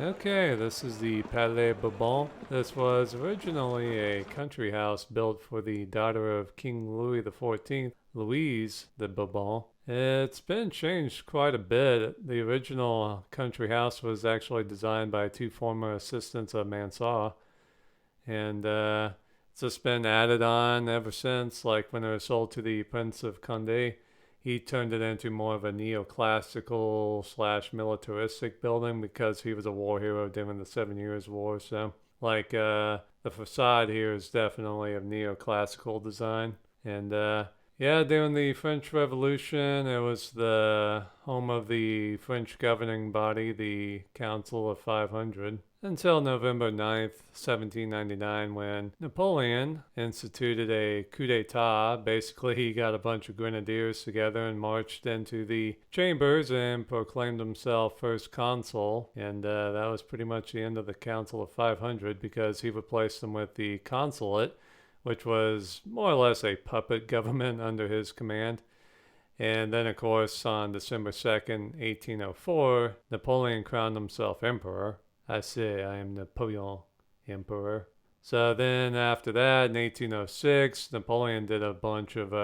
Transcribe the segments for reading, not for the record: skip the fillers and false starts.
Okay, this is the Palais Bourbon. This was originally a country house built for the daughter of King Louis XIV, Louise de Bourbon. It's been changed quite a bit. The original country house was actually designed by two former assistants of Mansour, and it's just been added on ever since. Like when it was sold to the Prince of Condé, he turned it into more of a neoclassical slash militaristic building because he was a war hero during the 7 Years' War. So, the facade here is definitely of neoclassical design. And yeah, during the French Revolution, it was the home of the French governing body, the Council of 500, until November 9th, 1799, when Napoleon instituted a coup d'etat. Basically, he got a bunch of grenadiers together and marched into the chambers and proclaimed himself first consul. And that was pretty much the end of the Council of 500 because he replaced them with the consulate, which was more or less a puppet government under his command. And then, of course, on December 2nd, 1804, Napoleon crowned himself emperor. I say I am Napoleon Emperor. So then after that, in 1806, Napoleon did a bunch of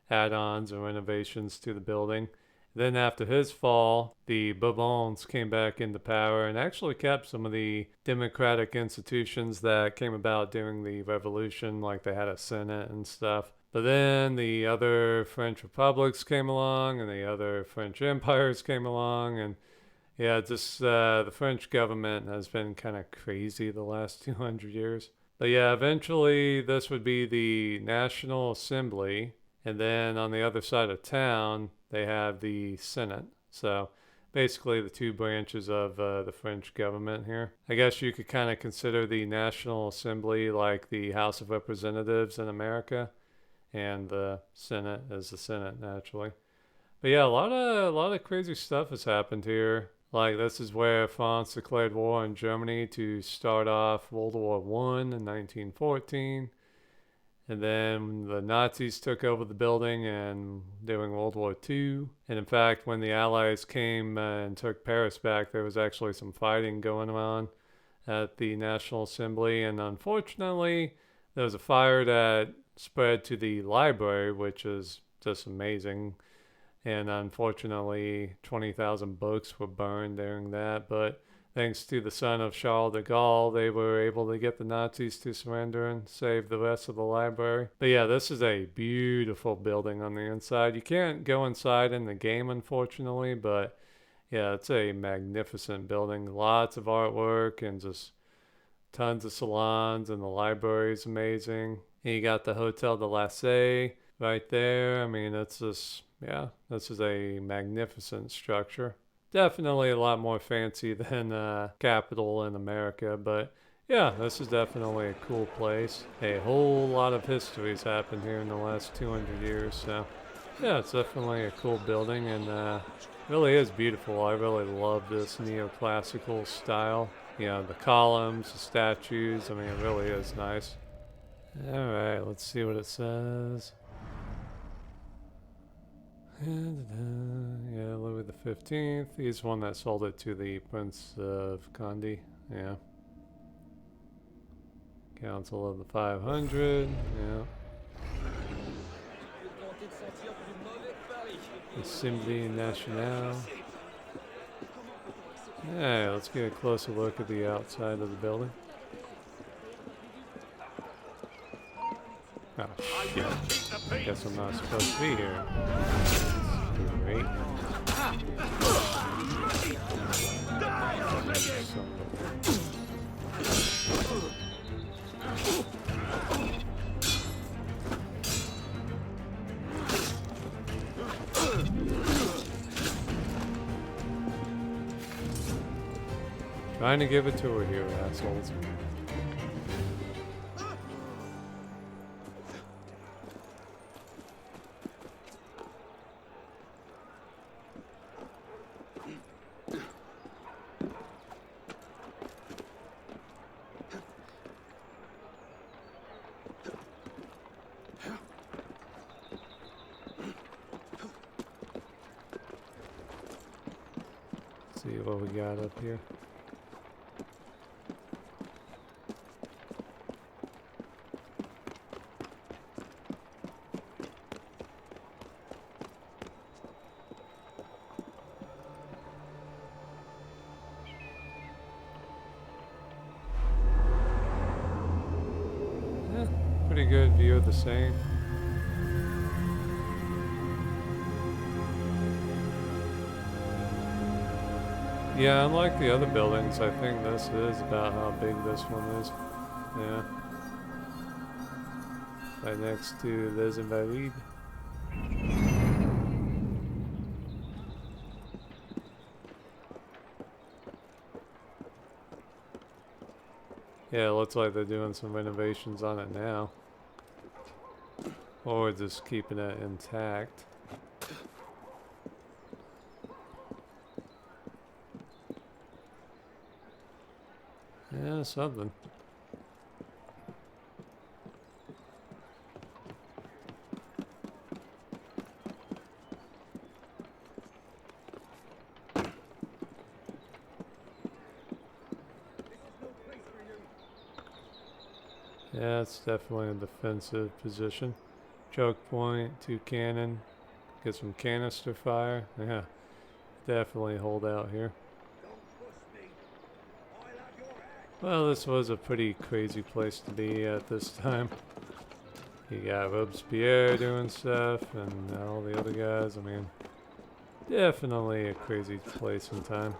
add-ons and renovations to the building. Then after his fall, the Bourbons came back into power and actually kept some of the democratic institutions that came about during the revolution, like they had a senate and stuff. But then the other French republics came along and the other French empires came along, and yeah, just the French government has been kind of crazy the last 200 years. But yeah, eventually this would be the National Assembly. And then on the other side of town, they have the Senate. So basically the two branches of the French government here. I guess you could kind of consider the National Assembly like the House of Representatives in America. And the Senate is the Senate, naturally. But yeah, a lot of crazy stuff has happened here. Like, this is where France declared war on Germany to start off World War I in 1914. And then the Nazis took over the building and during World War II. And in fact, when the Allies came and took Paris back, there was actually some fighting going on at the National Assembly. And unfortunately, there was a fire that spread to the library, which is just amazing. And unfortunately, 20,000 books were burned during that. But thanks to the son of Charles de Gaulle, they were able to get the Nazis to surrender and save the rest of the library. But yeah, this is a beautiful building on the inside. You can't go inside in the game, unfortunately, but yeah, it's a magnificent building. Lots of artwork and just tons of salons, and the library is amazing. And you got the Hotel de la Salle right there. I mean, it's just... yeah, this is a magnificent structure. Definitely a lot more fancy than Capitol in America, but yeah, this is definitely a cool place. A whole lot of history has happened here in the last 200 years, so yeah, it's definitely a cool building and really is beautiful. I really love this neoclassical style. You know, the columns, the statues, I mean, it really is nice. All right, let's see what it says. Yeah, Louis the 15th. He's one that sold it to the Prince of Condé. Yeah. Council of the 500. Yeah. Assembly Nationale. Yeah, let's get a closer look at the outside of the building. Oh shit. I guess I'm not supposed to be here. Great. Trying to give it to her here, assholes. See what we got up here. pretty good view of the Seine. Yeah, unlike the other buildings, I think this is about how big this one is. Yeah. Right next to Les Invalides. Yeah, it looks like they're doing some renovations on it now. Or just keeping it intact. Yeah, something. Yeah, it's definitely a defensive position. Choke point, 2 cannon, get some canister fire. Yeah, definitely hold out here. Well, this was a pretty crazy place to be at this time. You got Robespierre doing stuff and all the other guys. I mean, definitely a crazy place and time.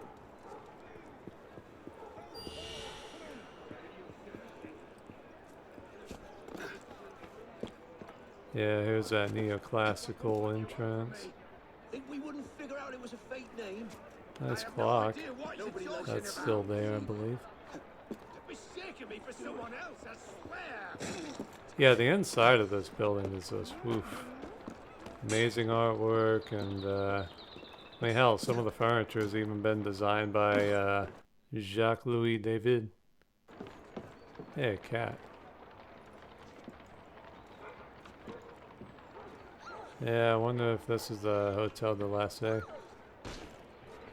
Yeah, here's that neoclassical entrance. Think we wouldn't figure out it was a fake name? Nice clock. That's still there, I believe. Mistaken me for someone else, I swear. Yeah, the inside of this building is just woof. Amazing artwork, and I mean, hell, some of the furniture has even been designed by Jacques-Louis David. Hey, a cat. Yeah, I wonder if this is the Hotel de l'Assay.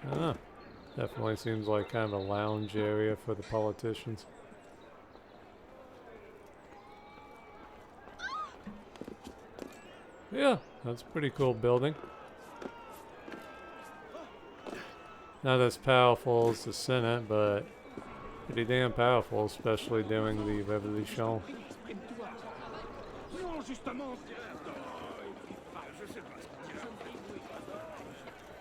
I don't know. Definitely seems like kind of a lounge area for the politicians. Yeah, that's a pretty cool building. Not as powerful as the Senate, but pretty damn powerful, especially during the Revolution.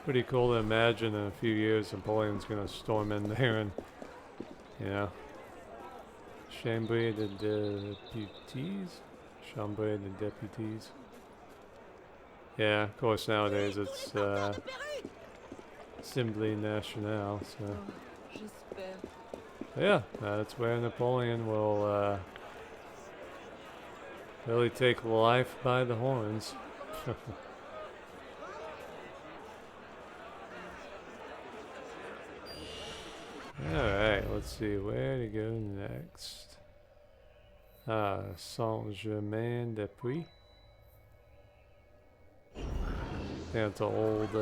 Pretty cool to imagine in a few years Napoleon's gonna storm in there and, you know, Chambre des Députés? Chambre des Députés. Yeah, of course nowadays it's Assemblée Nationale, so. Yeah, that's where Napoleon will really take life by the horns. Alright, let's see where to go next. Saint-Germain-des-Prés. Yeah, it's an old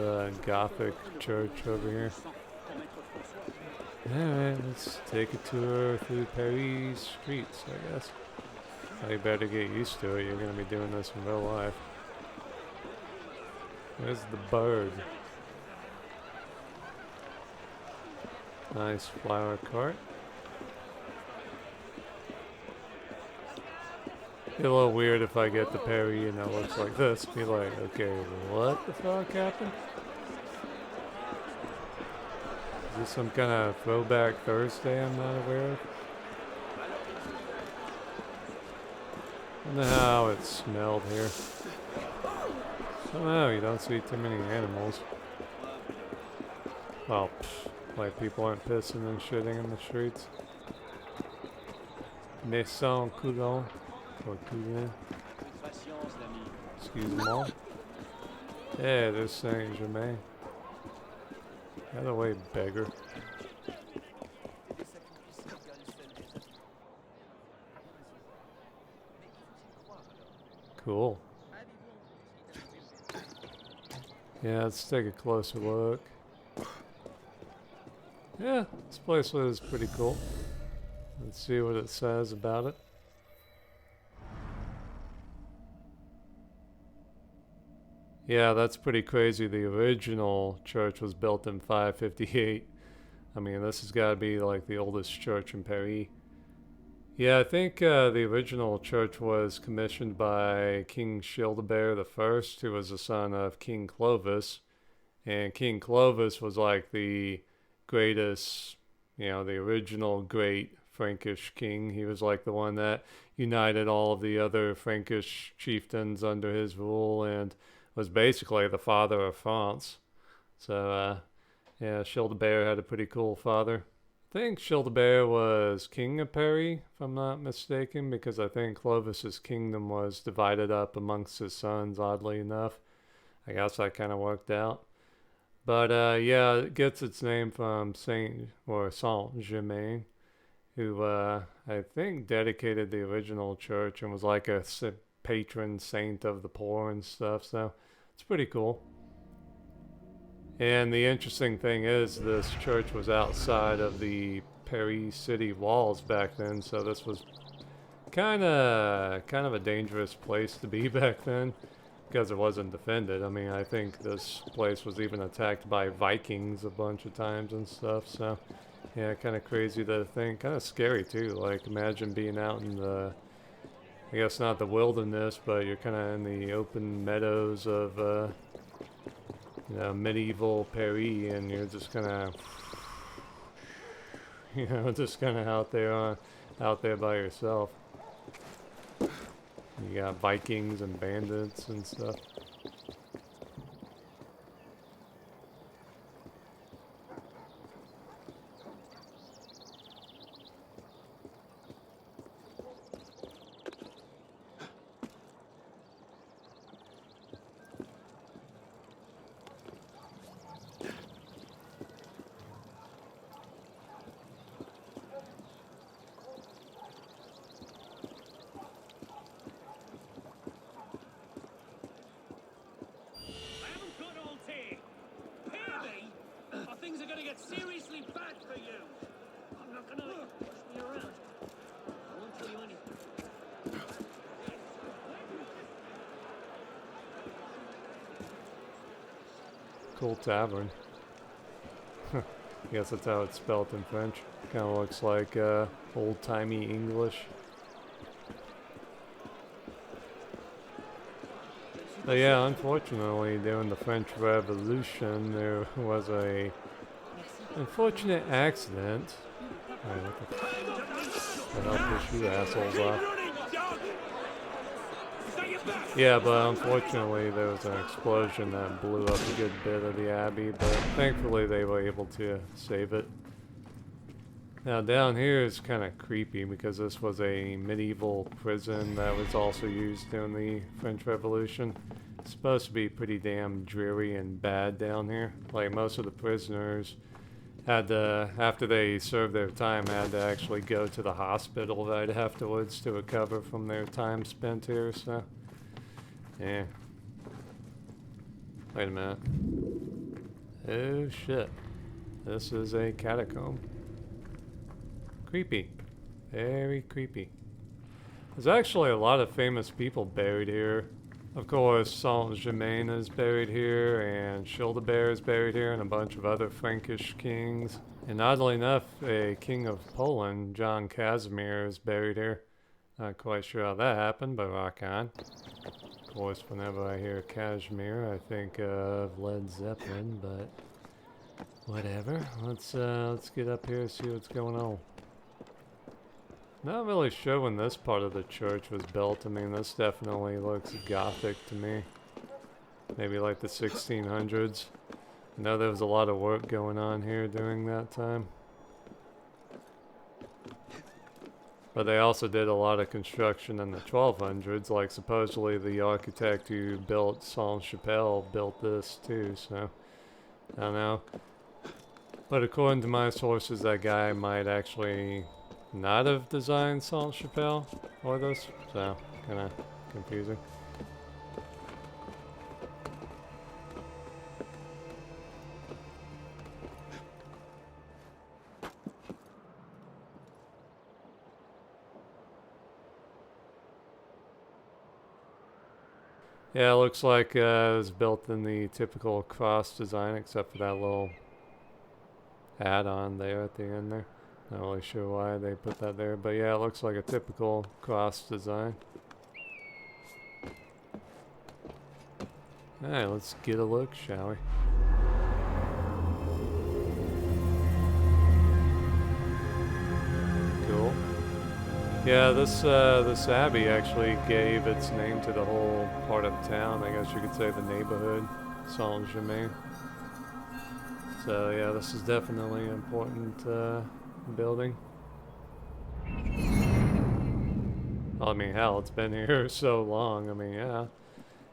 Gothic church over here. Alright, let's take a tour through Paris streets, I guess. You better get used to it, you're gonna be doing this in real life. Where's the bird? Nice flower cart. Be a little weird if I get to Paris and it looks like this. Be like, okay, what the fuck happened? Is this some kind of throwback Thursday I'm not aware of? I wonder how it smelled here. Somehow you don't see too many animals. Well, like people aren't pissing and shitting in the streets. Maison Coulon. Or Coulon. Excuse me. Yeah, there's Saint-Germain. Get away, beggar. Cool. Yeah, let's take a closer look. Yeah, this place was pretty cool. Let's see what it says about it. Yeah, that's pretty crazy. The original church was built in 558. I mean, this has got to be like the oldest church in Paris. Yeah, I think the original church was commissioned by King Childebert the First, who was the son of King Clovis. And King Clovis was like the greatest, the original great Frankish king. He was like the one that united all of the other Frankish chieftains under his rule and was basically the father of France. So, yeah, Childebert had a pretty cool father. I think Childebert was king of Paris, if I'm not mistaken, because I think Clovis's kingdom was divided up amongst his sons, oddly enough. I guess that kind of worked out. But yeah, it gets its name from Saint-Germain, who I think dedicated the original church and was like a patron saint of the poor and stuff. So it's pretty cool. And the interesting thing is, this church was outside of the Paris city walls back then, so this was kind of a dangerous place to be back then because it wasn't defended. I mean, I think this place was even attacked by Vikings a bunch of times and stuff. So, yeah, kind of crazy to think. Kind of scary too. Like, imagine being out in the, I guess not the wilderness, but you're kind of in the open meadows of medieval Paris, and you're just kind of, just kind of out there by yourself. You got Vikings and bandits and stuff. Things are gonna get seriously bad for you. I'm not gonna let you push me around. I won't tell you anything. Cool tavern. I guess that's how it's spelled in French. Kind of looks like old-timey English. But yeah, unfortunately, during the French Revolution, there was a unfortunate accident. Alright, I'll push you assholes off. Yeah, but unfortunately, there was an explosion that blew up a good bit of the abbey, but thankfully they were able to save it. Now down here is kind of creepy because this was a medieval prison that was also used during the French Revolution. It's supposed to be pretty damn dreary and bad down here. Like, most of the prisoners had to, after they served their time, had to actually go to the hospital right afterwards to recover from their time spent here, so yeah. Wait a minute. Oh shit. This is a catacomb. Creepy. Very creepy. There's actually a lot of famous people buried here. Of course, Saint-Germain is buried here, and Childebert is buried here, and a bunch of other Frankish kings. And oddly enough, a king of Poland, John Casimir, is buried here. Not quite sure how that happened, but rock on. Of course, whenever I hear Casimir, I think of Led Zeppelin, but whatever. Let's get up here and see what's going on. Not really sure when this part of the church was built. I mean, this definitely looks Gothic to me. Maybe like the 1600s. I know there was a lot of work going on here during that time. But they also did a lot of construction in the 1200s. Like, supposedly the architect who built Sainte-Chapelle built this too, so I don't know. But according to my sources, that guy might actually not have designed Sainte-Chapelle or this, so kind of confusing. Yeah, it looks like it was built in the typical cross design, except for that little add-on there at the end there. Not really sure why they put that there, but yeah, it looks like a typical cross design. Alright, let's get a look, shall we? Cool. Yeah, this abbey actually gave its name to the whole part of town. I guess you could say the neighborhood, Saint-Germain. So yeah, this is definitely an important building. Well, I mean, hell, it's been here so long. I mean, yeah.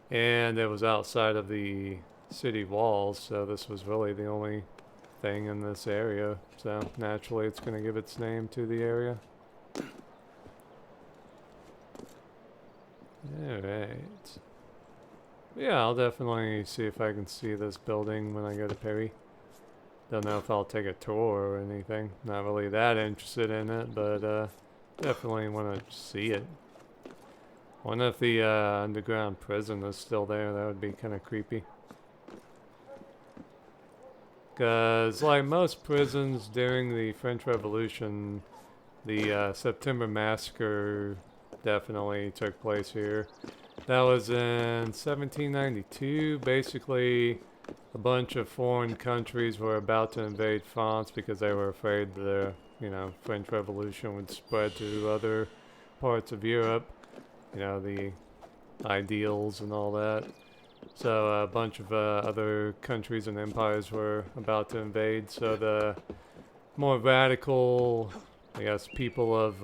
And it was outside of the city walls, so this was really the only thing in this area. So naturally, it's going to give its name to the area. Alright. Yeah, I'll definitely see if I can see this building when I go to Perry. Don't know if I'll take a tour or anything. Not really that interested in it, but definitely want to see it. Wonder if the underground prison is still there. That would be kind of creepy. Because like most prisons during the French Revolution, the September Massacre definitely took place here. That was in 1792. Basically, a bunch of foreign countries were about to invade France because they were afraid the, French Revolution would spread to other parts of Europe. The ideals and all that. So a bunch of other countries and empires were about to invade. So the more radical, I guess, people of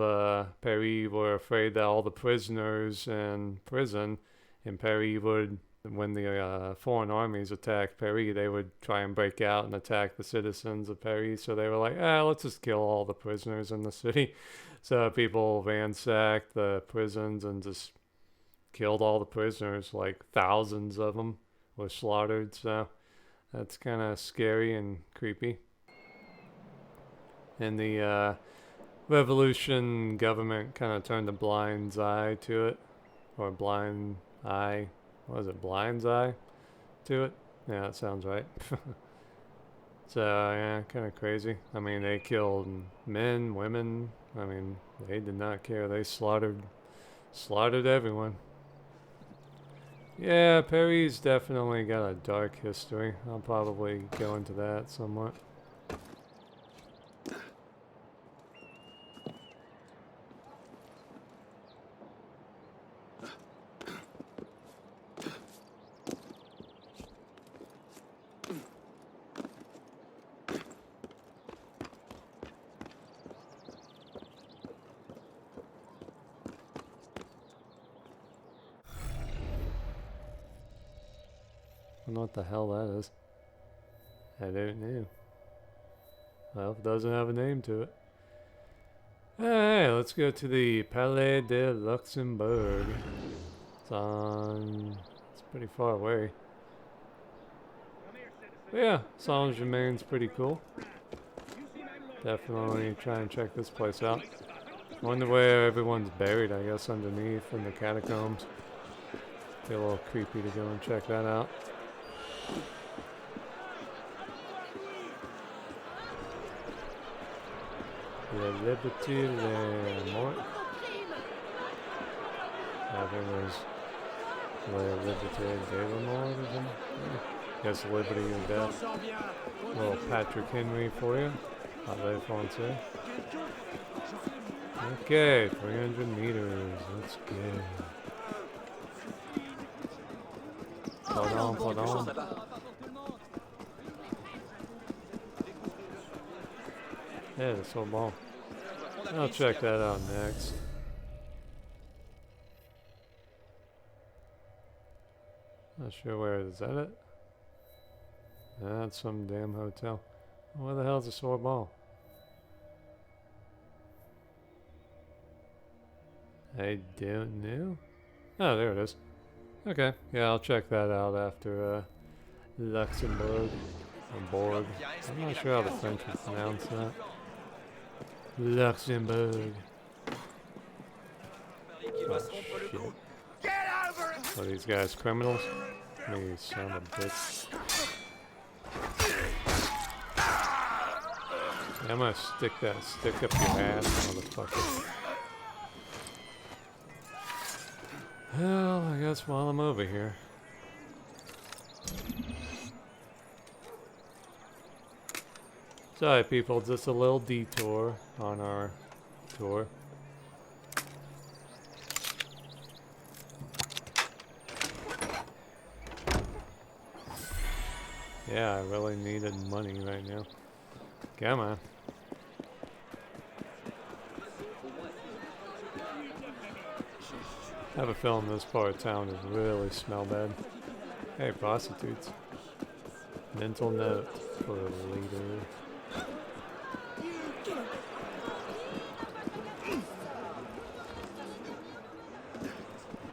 Paris were afraid that all the prisoners in prison in Paris would, when the foreign armies attacked Paris, they would try and break out and attack the citizens of Paris. So they were like, let's just kill all the prisoners in the city. So people ransacked the prisons and just killed all the prisoners, like thousands of them were slaughtered. So that's kind of scary and creepy. And the revolution government kind of turned a blind eye to it, or blind eye, what is it, blind's eye to it? Yeah, that sounds right. So yeah, kind of crazy. I mean, they killed men, women. I mean, they did not care. They slaughtered everyone. Yeah, Paris definitely got a dark history. I'll probably go into that somewhat. I don't know what the hell that is. I don't know. Well, it doesn't have a name to it. Alright, let's go to the Palais de Luxembourg. It's pretty far away. But yeah, Saint-Germain's pretty cool. Definitely try and check this place out. Wonder where everyone's buried, I guess, underneath in the catacombs. Be a little creepy to go and check that out. La Liberté, la Mort. I think it was La Liberté de la Mort or something. Yeah. Guess Liberty or Death. A little Patrick Henry for you. Palais Français. Okay, 300 meters. Let's go. Pardon. Yeah, it's so bon. I'll check that out next. Not sure where it is. Is that it? That's some damn hotel. Where the hell's the Sorbonne? I don't know. Oh, there it is. Okay, yeah, I'll check that out after Luxembourg or Borg. I'm not sure how the French would pronounce that. Luxembourg. Oh, shit. Are these guys criminals? You son of a bitch. I'm gonna stick that stick up your ass, motherfucker. Well, I guess while I'm over here. Sorry people, just a little detour on our tour. Yeah, I really needed money right now. Come on. I have a feeling this part of town is really smell bad. Hey, prostitutes. Mental note for later.